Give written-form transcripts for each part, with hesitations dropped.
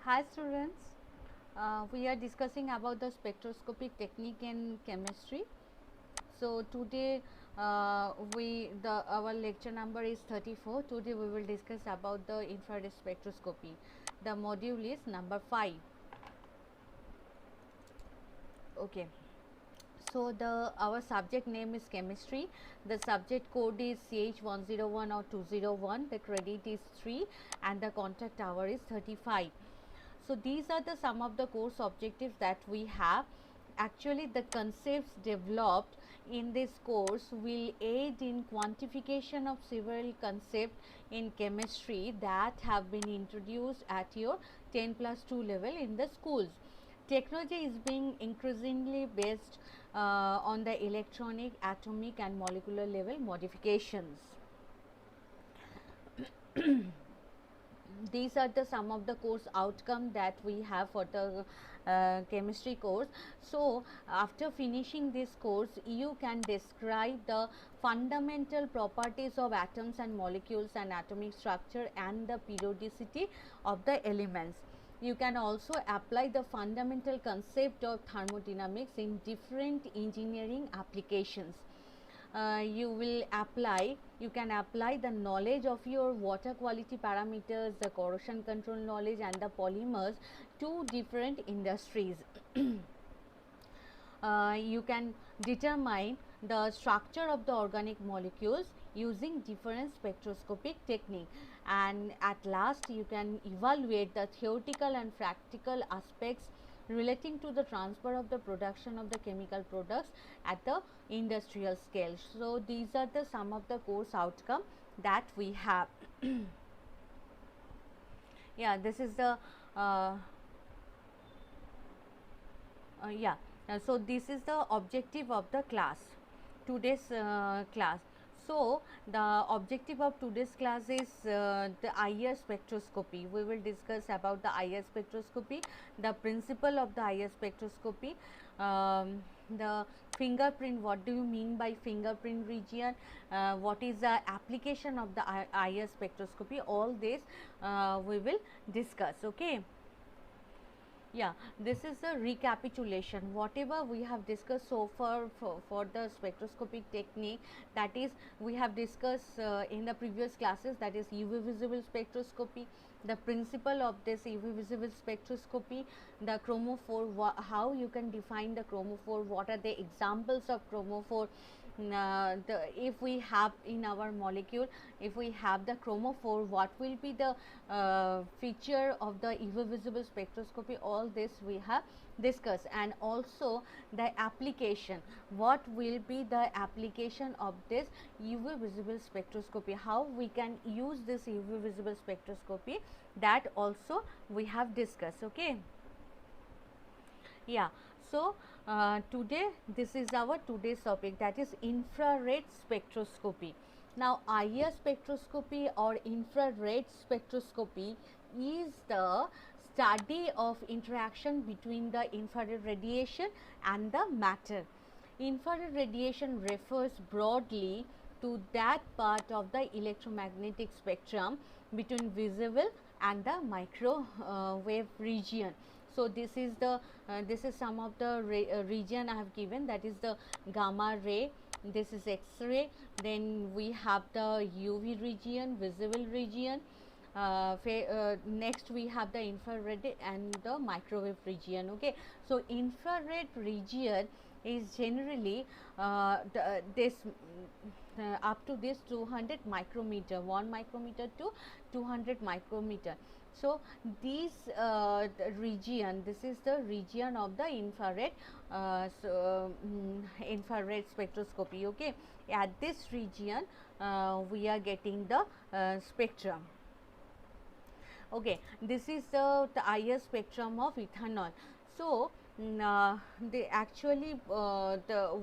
Hi students, we are discussing about the spectroscopic technique in chemistry. So today our lecture number is 34. Today we will discuss about the infrared spectroscopy. The module is number 5. Okay. So our subject name is chemistry. The subject code is CH101 or 201. The credit is 3 and the contact hour is 35. So these are the some of the course objectives that we have. Actually the concepts developed in this course will aid in quantification of several concepts in chemistry that have been introduced at your 10+2 level in the schools. Technology is being increasingly based on the electronic, atomic and molecular level modifications. These are the some of the course outcome that we have for the chemistry course. So after finishing this course you can describe the fundamental properties of atoms and molecules and atomic structure and the periodicity of the elements. You can also apply the fundamental concept of thermodynamics in different engineering applications. You can apply the knowledge of your water quality parameters, the corrosion control knowledge and the polymers to different industries. You can determine the structure of the organic molecules using different spectroscopic technique, and at last you can evaluate the theoretical and practical aspects relating to the transfer of the production of the chemical products at the industrial scale. So these are the some of the course outcome that we have. Yeah, this is the so this is the objective of the class, today's class. So the objective of today's class is the IR spectroscopy. We will discuss about the IR spectroscopy, the principle of the IR spectroscopy, the fingerprint, what do you mean by fingerprint region, what is the application of the IR spectroscopy, all this we will discuss. Okay. Yeah, this is a recapitulation. Whatever we have discussed so far for the spectroscopic technique, that is we have discussed in the previous classes, that is UV visible spectroscopy, the principle of this UV visible spectroscopy, the chromophore, how you can define the chromophore, what are the examples of chromophore. If we have in our molecule, if we have the chromophore, what will be the feature of the UV visible spectroscopy, all this we have discussed. And also the application, what will be the application of this UV visible spectroscopy, how we can use this UV visible spectroscopy, that also we have discussed. Okay. Yeah, so today this is our today's topic, that is infrared spectroscopy. Now IR spectroscopy or infrared spectroscopy is the study of interaction between the infrared radiation and the matter. Infrared radiation refers broadly to that part of the electromagnetic spectrum between visible and the microwave region. So this is some of the region I have given, that is the gamma ray, this is X-ray, then we have the UV region, visible region, next we have the infrared and the microwave region. Okay, so infrared region is generally up to this 200 micrometer, 1 micrometer to 200 micrometer. So this region, this is the region of the infrared infrared spectroscopy. Okay, at this region we are getting the spectrum. Okay, this is the IR spectrum of ethanol. So they actually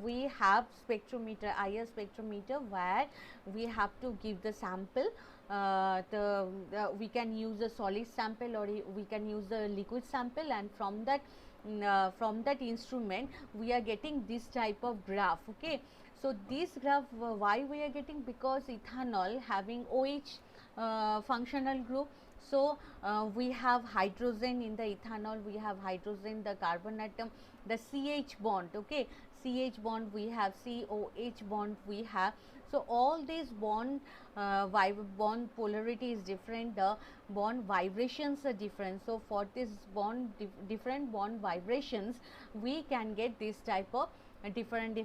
we have spectrometer, IR spectrometer, where we have to give the sample. We can use a solid sample or we can use a liquid sample, and from that instrument we are getting this type of graph. Okay, so this graph, why we are getting, because ethanol having OH functional group. So we have hydrogen in the ethanol, we have hydrogen, the carbon atom, the CH bond, okay, CH bond we have, COH bond we have. So all these bond polarity is different, the bond vibrations are different. So for this different bond vibrations, we can get this type of different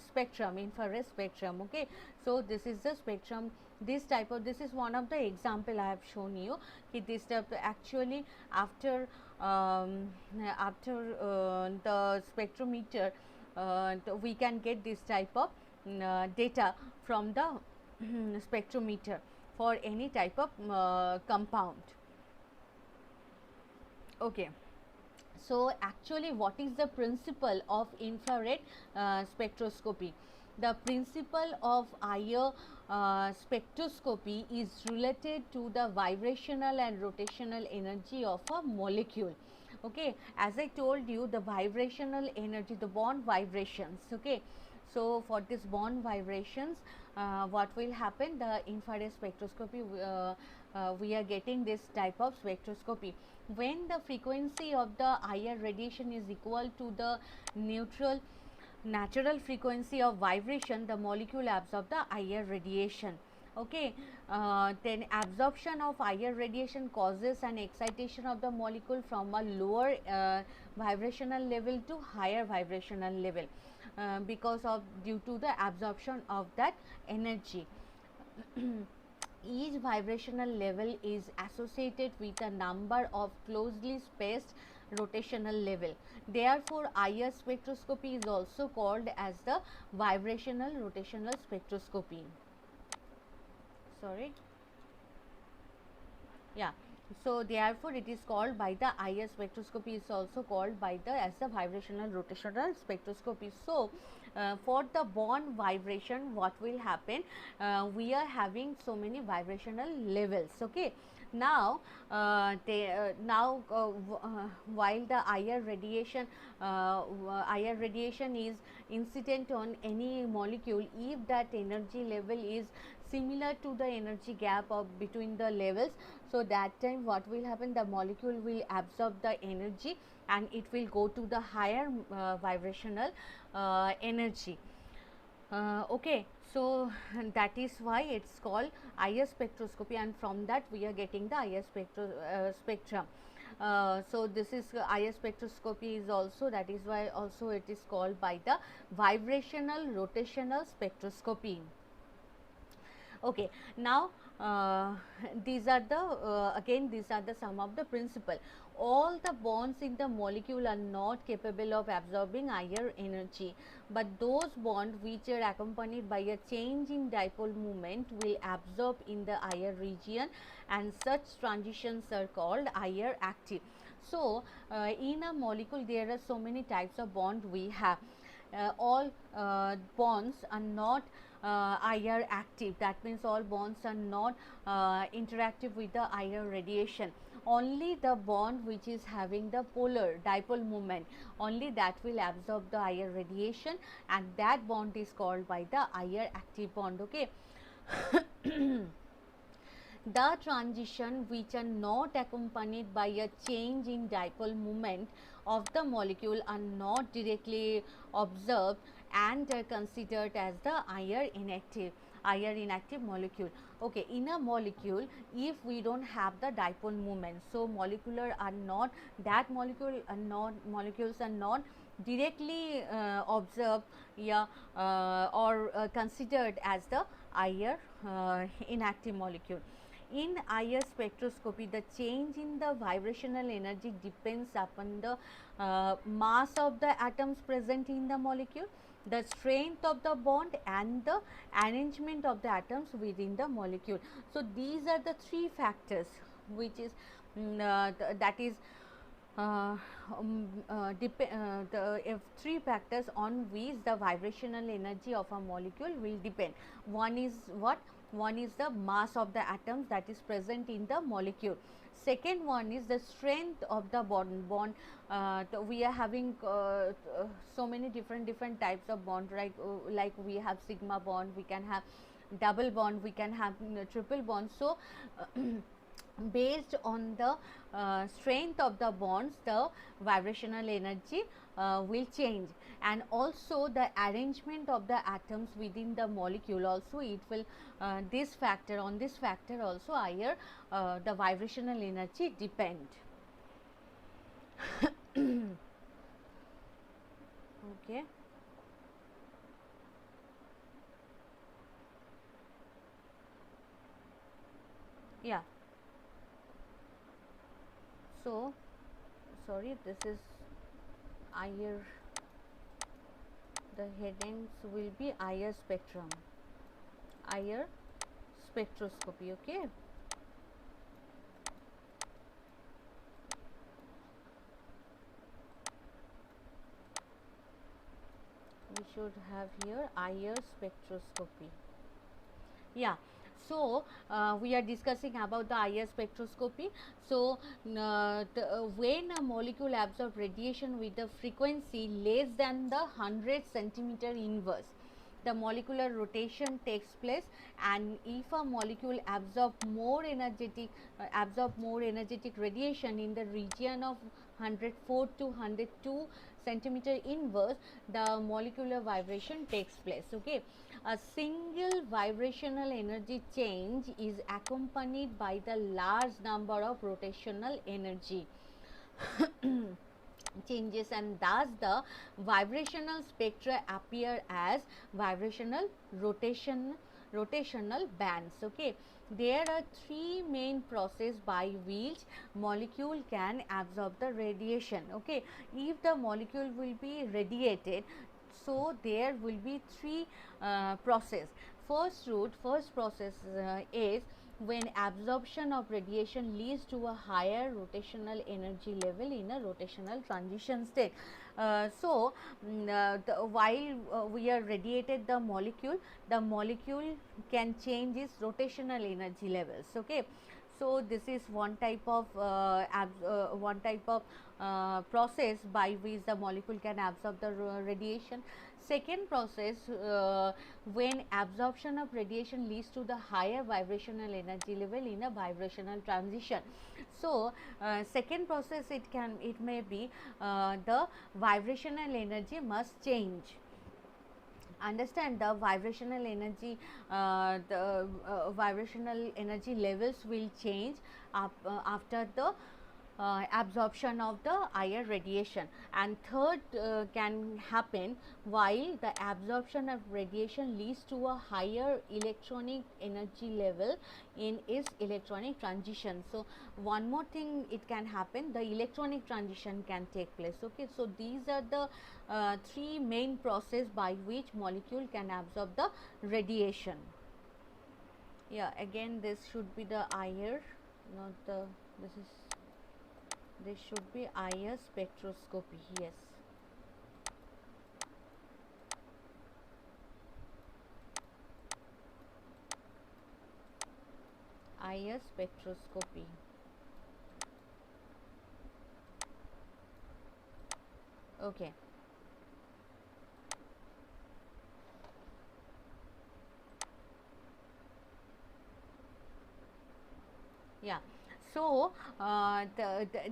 spectrum, infrared spectrum, okay. So this is the spectrum, this type of, this is one of the example I have shown you. This type actually after the spectrometer, we can get this type of data from the spectrometer for any type of compound, okay. So actually what is the principle of infrared spectroscopy? The principle of IR spectroscopy is related to the vibrational and rotational energy of a molecule, okay. As I told you, the vibrational energy, the bond vibrations, okay. So for this bond vibrations, what will happen, the infrared spectroscopy, we are getting this type of spectroscopy when the frequency of the IR radiation is equal to the neutral natural frequency of vibration, the molecule absorb the IR radiation, okay. Then absorption of IR radiation causes an excitation of the molecule from a lower vibrational level to higher vibrational level, because of due to the absorption of that energy. Each vibrational level is associated with a number of closely spaced rotational level. Therefore, IR spectroscopy is also called as the vibrational rotational spectroscopy. Sorry. Yeah. So therefore, it is called by the IR spectroscopy is also called by the as the vibrational rotational spectroscopy. So for the bond vibration, what will happen? We are having so many vibrational levels, okay. Now while the IR radiation is incident on any molecule, if that energy level is similar to the energy gap of between the levels, so that time what will happen, the molecule will absorb the energy and it will go to the higher vibrational energy, okay. So that is why it's called IR spectroscopy, and from that we are getting the IR spectrum. So this is IR spectroscopy is also, that is why also it is called by the vibrational rotational spectroscopy, okay. Now these are the again these are the some of the principle. All the bonds in the molecule are not capable of absorbing IR energy, but those bonds which are accompanied by a change in dipole moment will absorb in the IR region, and such transitions are called IR active. So in a molecule there are so many types of bond we have. All bonds are not IR active, that means all bonds are not interactive with the IR radiation. Only the bond which is having the polar dipole moment, only that will absorb the IR radiation, and that bond is called by the IR active bond, okay. The transition which are not accompanied by a change in dipole moment of the molecule are not directly observed and are considered as the IR inactive molecule, okay. In a molecule, if we don't have the dipole moment, so molecules are not directly observed, yeah, or considered as the IR inactive molecule. In IR spectroscopy, the change in the vibrational energy depends upon the mass of the atoms present in the molecule, the strength of the bond, and the arrangement of the atoms within the molecule. So these are the three factors which is that is three factors on which the vibrational energy of a molecule will depend. One is what? One is the mass of the atoms that is present in the molecule. Second one is the strength of the bond. We are having so many different types of bond, like we have sigma bond, we can have double bond, we can have triple bond. So based on the strength of the bonds, the vibrational energy will change, and also the arrangement of the atoms within the molecule also it will this factor also higher the vibrational energy depend. Okay. Yeah. So sorry, this is higher, the headings will be higher spectrum, higher spectroscopy. Okay. We should have here higher spectroscopy. Yeah. So we are discussing about the IR spectroscopy. So when a molecule absorbs radiation with a frequency less than the 100 centimeter inverse, the molecular rotation takes place, and if a molecule absorb more energetic radiation in the region of 104 to 102 centimeter inverse, the molecular vibration takes place. Okay, a single vibrational energy change is accompanied by the large number of rotational energy changes, and thus the vibrational spectra appear as vibrational rotational bands. Okay, there are three main processes by which molecule can absorb the radiation. Okay, if the molecule will be radiated, so there will be three process. First process is when absorption of radiation leads to a higher rotational energy level in a rotational transition state. While we are radiated the molecule can change its rotational energy levels. Okay, so this is one type of process by which the molecule can absorb the radiation. Second process, when absorption of radiation leads to the higher vibrational energy level in a vibrational transition. So second process, it may be the vibrational energy must change. Understand, the vibrational energy levels will change after the absorption of the higher radiation. And third can happen while the absorption of radiation leads to a higher electronic energy level in its electronic transition. So one more thing it can happen, the electronic transition can take place. Okay, so these are the three main process by which molecule can absorb the radiation. Yeah, again this should be the IR, not the, this should be IR spectroscopy. Yes. IR spectroscopy. Okay. Yeah. So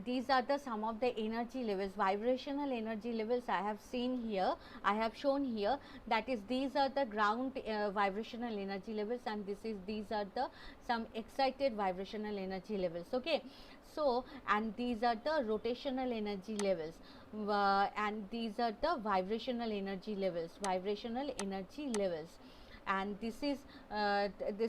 these are the some of the energy levels, vibrational energy levels I have seen here, I have shown here, that is these are the ground vibrational energy levels, and these are the some excited vibrational energy levels. Okay, so and these are the rotational energy levels, and these are the vibrational energy levels, and this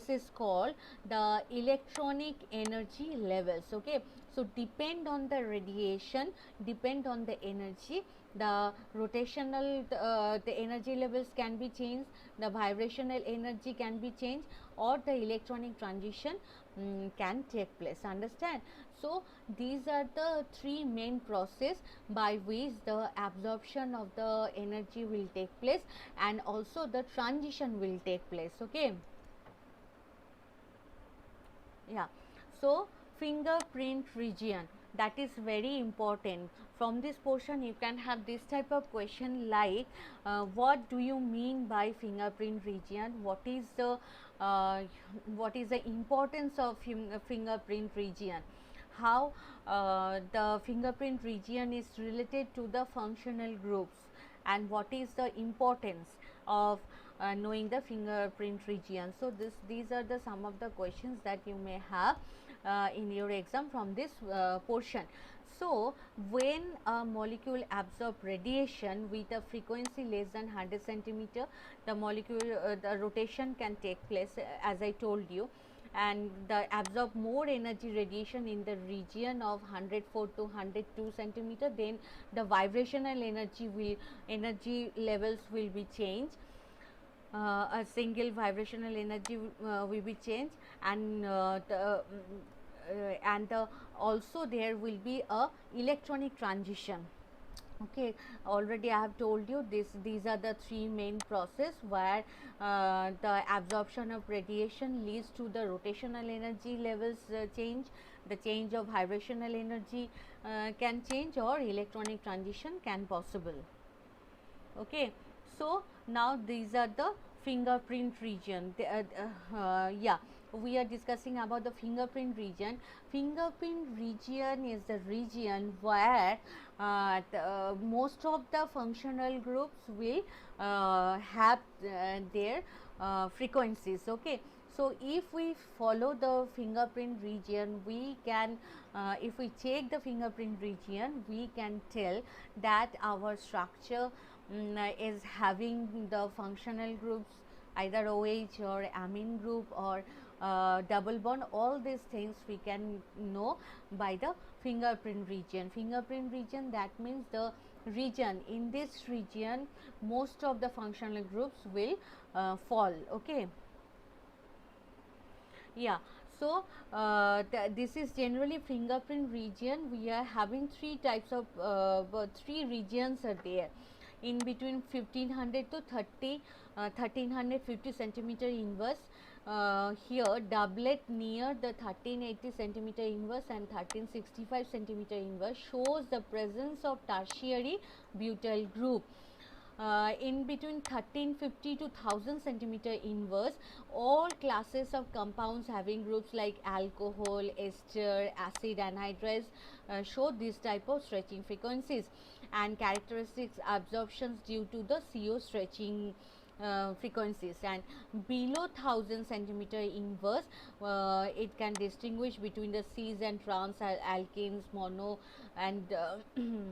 is called the electronic energy levels. Okay, so depend on the radiation, depend on the energy, the rotational the energy levels can be changed, the vibrational energy can be changed, or the electronic transition can take place. Understand? So these are the three main process by which the absorption of the energy will take place, and also the transition will take place. Okay. Yeah. So fingerprint region, that is very important. From this portion you can have this type of question like what do you mean by fingerprint region, what is the uh, what is the importance of fingerprint region, how the fingerprint region is related to the functional groups, and what is the importance of knowing the fingerprint region. So these are the some of the questions that you may have in your exam from this portion. So when a molecule absorb radiation with a frequency less than 100 centimeter, the molecule the rotation can take place, as I told you, and the absorb more energy radiation in the region of 104 to 102 centimeter, then the vibrational energy levels will be changed. A single vibrational energy will be changed, and also there will be a electronic transition. Okay, already I have told you these are the three main process where the absorption of radiation leads to the rotational energy levels change, the change of vibrational energy can change, or electronic transition can possible. Okay, so now these are the fingerprint region. Yeah, we are discussing about the fingerprint region. Fingerprint region is the region where most of the functional groups will have their frequencies. Okay, so if we follow the fingerprint region, we can if we check the fingerprint region, we can tell that our structure is having the functional groups either OH or amine group or double bond. All these things we can know by the fingerprint region. Fingerprint region, that means the region, in this region most of the functional groups will fall. Okay, yeah. So this is generally fingerprint region. We are having three types of three regions are there in between 1500 to 1350 centimeter inverse. Here doublet near the 1380 centimeter inverse and 1365 centimeter inverse shows the presence of tertiary butyl group. In between 1350 to 1000 centimeter inverse, all classes of compounds having groups like alcohol, ester, acid anhydride show this type of stretching frequencies, and characteristics absorptions due to the CO stretching frequencies. And below 1000 centimeter inverse, it can distinguish between the cis and trans alkenes, mono and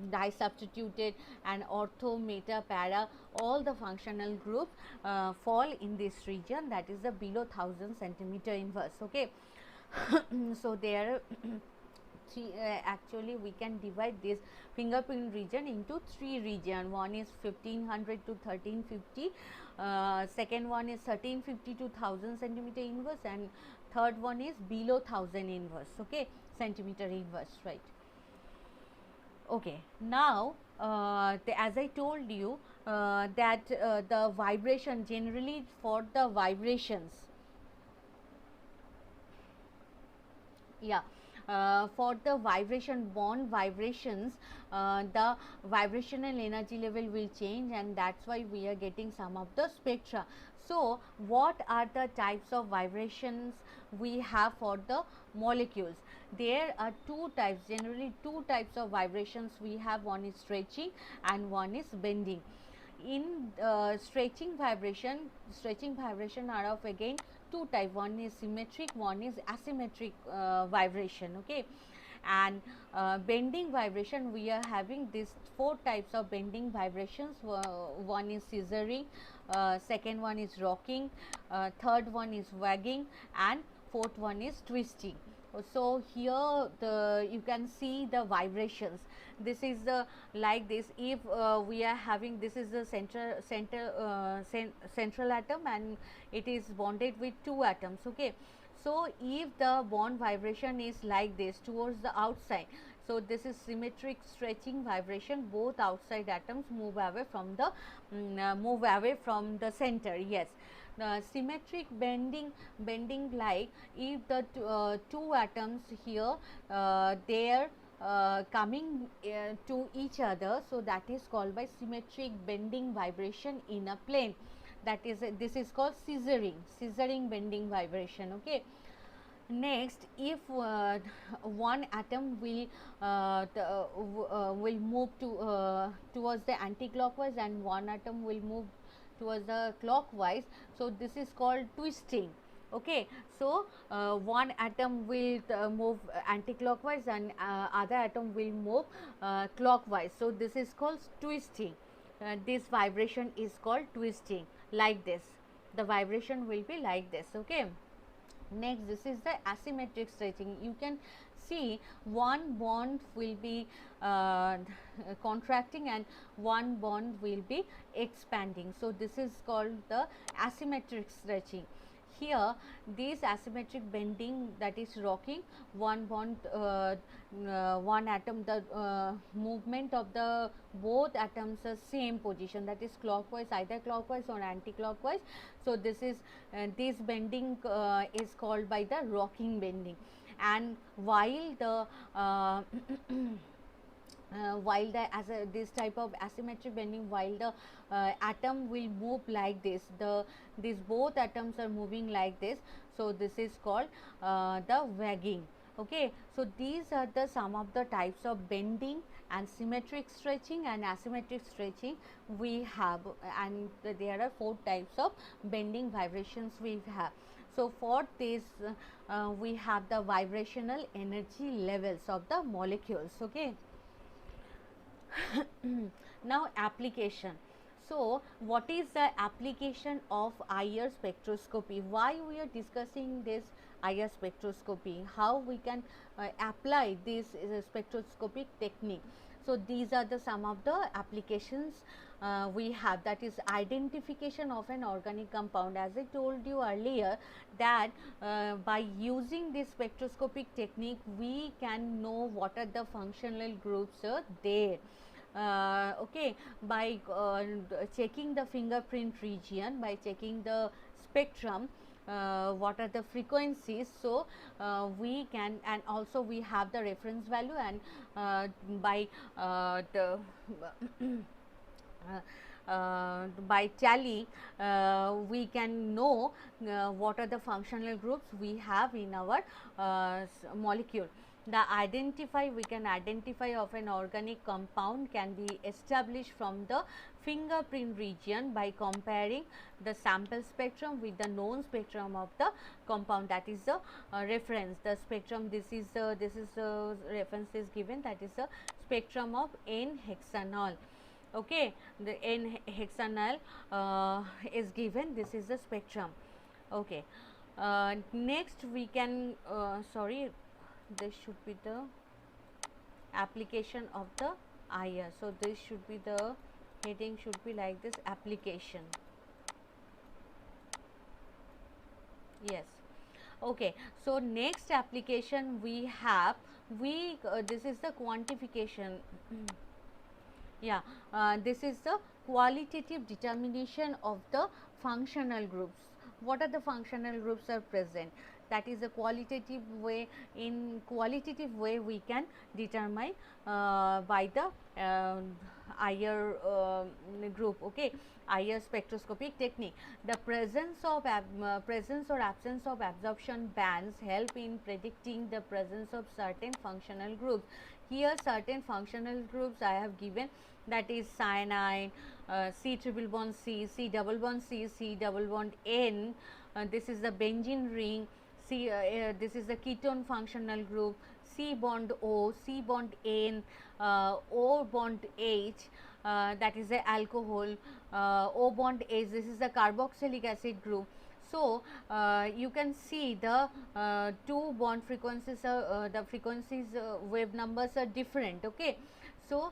disubstituted, and ortho, meta, para, all the functional groups fall in this region, that is the below 1000 centimeter inverse. Okay, so there actually we can divide this fingerprint region into three region. One is 1500 to 1350, second one is 1350 to 1000 centimeter inverse, and third one is below 1000 inverse. Okay, centimeter inverse, right? Okay, now as I told you that the vibration, generally for the vibrations, yeah, for the vibration, bond vibrations, the vibrational energy level will change, and that's why we are getting some of the spectra. So what are the types of vibrations we have for the molecules? There are two types, generally two types of vibrations we have. One is stretching and one is bending. In stretching vibration are of again two type. One is symmetric, one is asymmetric vibration. Okay, and bending vibration, we are having these four types of bending vibrations. One is scissoring, second one is rocking, third one is wagging, and fourth one is twisting. So here you can see the vibrations. This is the like this. If we are having, this is the central atom, and it is bonded with two atoms. Okay, so if the bond vibration is like this towards the outside, so this is symmetric stretching vibration. Both outside atoms move away from the center. Yes, symmetric bending, like if the two atoms here they are coming to each other, so that is called by symmetric bending vibration in a plane. that is this is called scissoring bending vibration. Okay. Next, if one atom will move towards the anti-clockwise and one atom will move towards the clockwise, so this is called twisting. Okay, so one atom will move anti-clockwise and other atom will move clockwise. So this is called twisting. This vibration is called twisting, like this. The vibration will be like this. Okay. Next, this is the asymmetric stretching. You can see one bond will be contracting and one bond will be expanding. So this is called the asymmetric stretching. Here this asymmetric bending, that is rocking, one bond one atom, the movement of the both atoms are same position, that is clockwise, either clockwise or anti-clockwise. So this is this bending is called by the rocking bending. And while the this type of asymmetric bending, while the atom will move like this, these both atoms are moving like this, so this is called the wagging. Okay, so these are the some of the types of bending and symmetric stretching and asymmetric stretching we have, and there are 4 types of bending vibrations we have. So for this we have the vibrational energy levels of the molecules. Okay. Now application. So what is the application of IR spectroscopy? Why we are discussing this IR spectroscopy? How we can apply this spectroscopic technique? So these are the some of the applications we have, that is identification of an organic compound. As I told you earlier that by using this spectroscopic technique we can know what are the functional groups are there. Okay, by checking the fingerprint region, by checking the spectrum, what are the frequencies, so we can, and also we have the reference value, and by the by tally we can know what are the functional groups we have in our molecule. We can identify of an organic compound can be established from the fingerprint region by comparing the sample spectrum with the known spectrum of the compound, that is the reference. The spectrum, this is the reference is given, that is the spectrum of N-hexanol. Okay, the N-hexanol is given, this is the spectrum. Okay, next we can sorry, this should be the application of the IR. So this should be the heading, should be like this, application. Yes. Okay, so next application we have, this is the quantification. Yeah, this is the qualitative determination of the functional groups. What are the functional groups are present? That is a qualitative way. In qualitative way we can determine by the IR group. Okay, IR spectroscopic technique. The presence or absence of absorption bands help in predicting the presence of certain functional groups. Here certain functional groups I have given, that is cyanide, C triple bond C, C double bond C, C double bond N, this is the benzene ring, this is the ketone functional group, C bond O, C bond N, O bond H, that is the alcohol, O bond H, this is the carboxylic acid group. So you can see the 2 bond frequencies are the frequencies wave numbers are different. Okay, so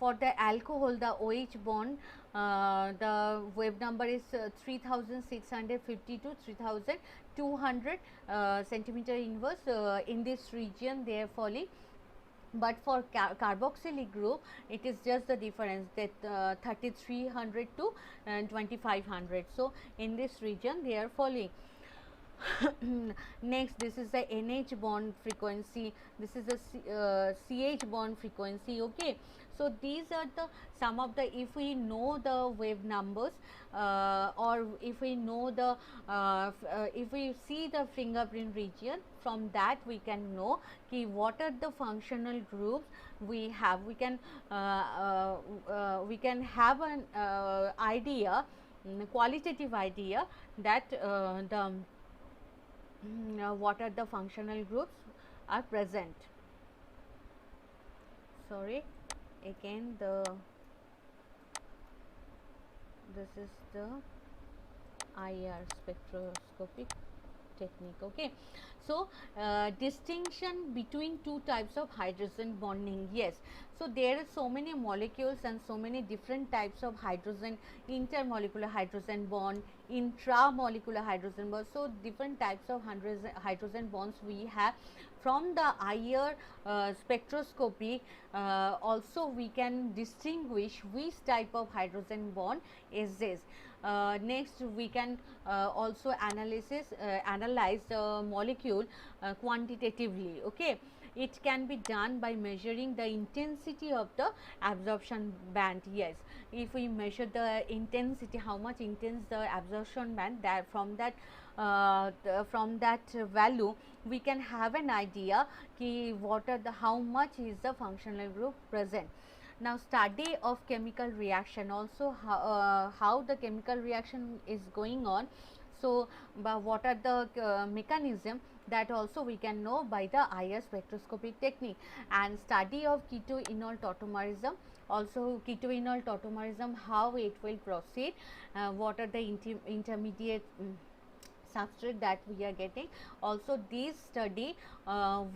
for the alcohol, the OH bond, the wave number is 3650 to 3200 centimeter inverse. In this region they are falling, but for carboxylic group it is just the difference, that 3300 to 2500. So in this region they are falling. Next, this is the NH bond frequency, this is the CH bond frequency. Okay, so these are the some of the, if we know the wave numbers, or if we know the if we see the fingerprint region, from that we can know ki what are the functional groups we have. We can have an idea, qualitative idea, that what are the functional groups are present. Sorry, again this is the IR spectroscopic technique. Okay, so distinction between two types of hydrogen bonding. Yes, so there are so many molecules and so many different types of hydrogen, intermolecular hydrogen bond, intramolecular hydrogen bond. So different types of hydrogen bonds we have. From the IR spectroscopy, also we can distinguish which type of hydrogen bond is this. Next, we can also analyze the molecule quantitatively. Okay, it can be done by measuring the intensity of the absorption band. Yes, if we measure the intensity, how much intense the absorption band, that from that value we can have an idea ki what are the, how much is the functional group present. Now, study of chemical reaction, also how the chemical reaction is going on. So, what are the mechanism, that also we can know by the IR spectroscopic technique. And study of ketoenol tautomerism, also ketoenol tautomerism, how it will proceed, what are the intermediate substrate that we are getting. Also this study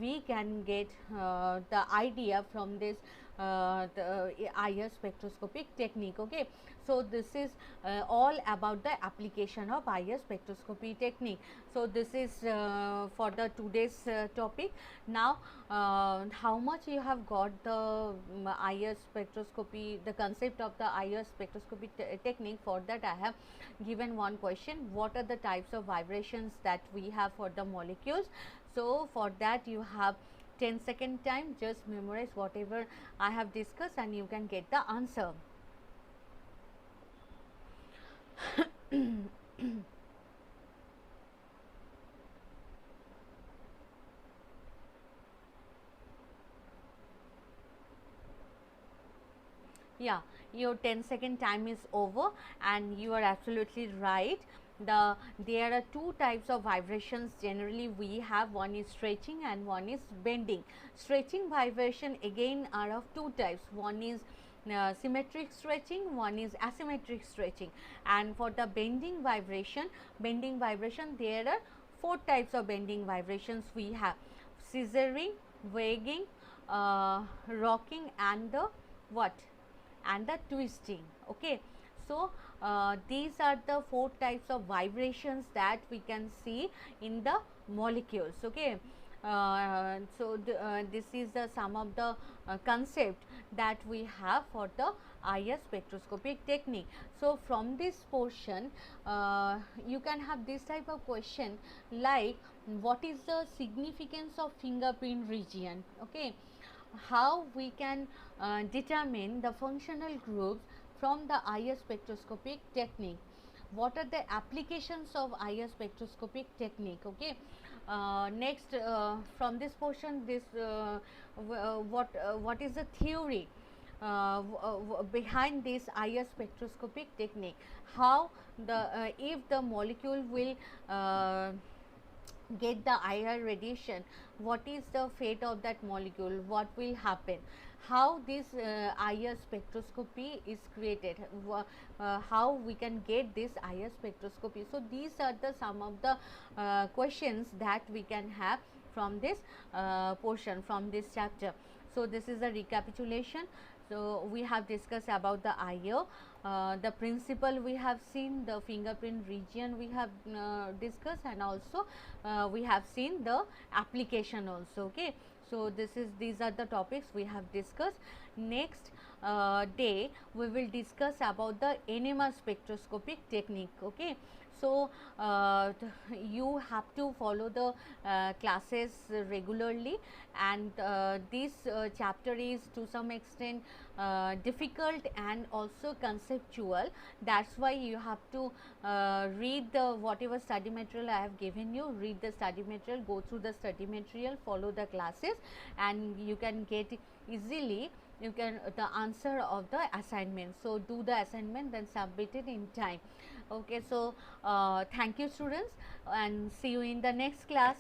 we can get the idea from this the IR spectroscopic technique. Okay, so this is all about the application of IR spectroscopy technique. So this is for the today's topic. Now how much you have got the IR spectroscopy, the concept of the IR spectroscopy technique? For that I have given one question: what are the types of vibrations that we have for the molecules? So for that you have 10-second time, just memorize whatever I have discussed and you can get the answer. Yeah, your 10-second time is over and you are absolutely right. There are two types of vibrations generally we have. One is stretching and one is bending. Stretching vibration again are of two types. One is symmetric stretching, one is asymmetric stretching. And for the bending vibration, there are four types of bending vibrations we have: scissoring, wagging, rocking, and the what, and the twisting. Okay, so these are the four types of vibrations that we can see in the molecules. Okay, so this is the some of the concept that we have for the IR spectroscopic technique. So from this portion you can have this type of question like, what is the significance of fingerprint region? Okay, how we can determine the functional groups from the IR spectroscopic technique. What are the applications of IR spectroscopic technique? Okay, next from this portion, this what is the theory behind this IR spectroscopic technique? How the if the molecule will get the IR radiation, what is the fate of that molecule, what will happen, how this IR spectroscopy is created, how we can get this IR spectroscopy. So these are the some of the questions that we can have from this portion, from this chapter. So this is a recapitulation. So we have discussed about the IR, the principle we have seen, the fingerprint region we have discussed, and also we have seen the application also. Okay, so these are the topics we have discussed. Next day we will discuss about the NMR spectroscopic technique. Okay, So you have to follow the classes regularly, and this chapter is to some extent difficult and also conceptual. That's why you have to read the whatever study material I have given you, read the study material, go through the study material, follow the classes, and you can get easily you can the answer of the assignment. So do the assignment, then submit it in time. Okay, so thank you students, and see you in the next class.